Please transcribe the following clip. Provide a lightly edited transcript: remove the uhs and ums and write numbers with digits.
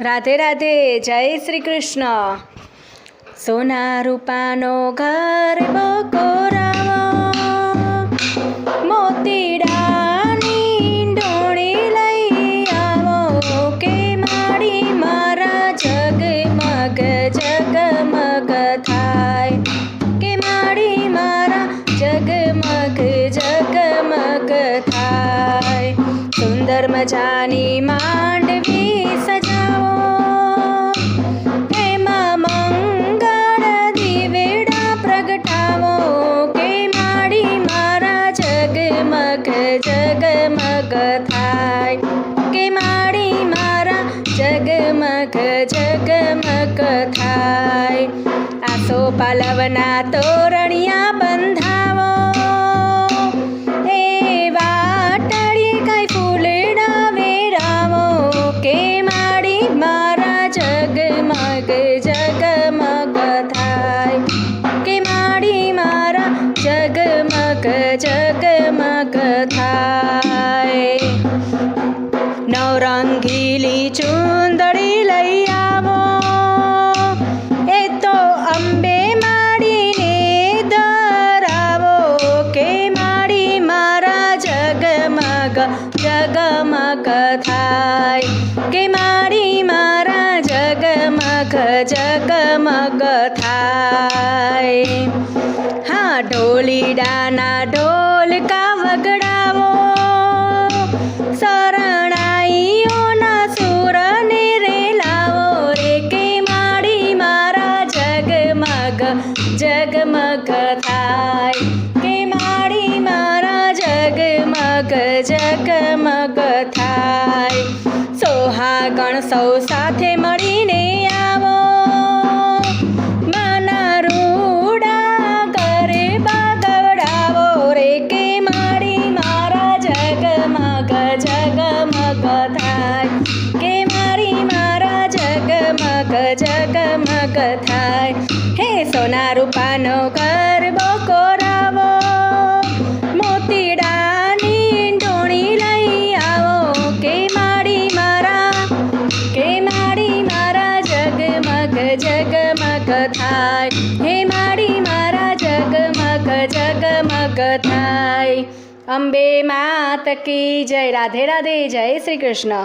રાધે રાધે, જય શ્રી કૃષ્ણ. સોના રૂપાનો ઘર બકોરાવો, મોતીડાની ડોળી લઈ આવો, કે માડી મારા જગમગ જગમગ થાય, કે માડી મારા જગમગ જગમગ થાય. સુંદર મજાની માંડવી સજાવો, એમાં મંગળ દીવેડા પ્રગટાવો, કે માડી મારા જગમગ જગમગ થાય, કે માડી મારા જગમગ જગમગ થાય. આસો પાલવના તોરણિયા બંધાવો, જગમગ જગમગ થાય, કે માડી મારા જગમગ જગમગ થાય. નવરંગીલી ચૂંદડી લઈ આવો, એ તો અંબે માડીને ધરાવો, કે માડી મારા જગમગ જગમગ થાય, કે માડી મારા જગમગ જગમગ થાય. હા, ઢોલીડાના ઢોલકા વગડાવો, શરણાઈઓના સુરને રેલાવો, રે કે માડી મારા જગમગ જગમગ થાય, કે માડી મારા જગમગ જગમગ થાય. સોહાગણ સૌ સાથે મળીને આવો, માના રૂડા ગરબા ગવડાવો, રે કે માડી મારા જગમગ જગમગ થાય, કે માડી મારા જગમગ જગમગ થાય. હે સોના રૂપાનો ગરબો કોરાવો, મોતીડાની ડોળી લઈ આવો, કે માડી મારા જગમગ જગમગ થાય, હે માડી મારા જગમગ જગમગ થાય. અંબે માત કી જય. રાધે રાધે, જય શ્રી કૃષ્ણ.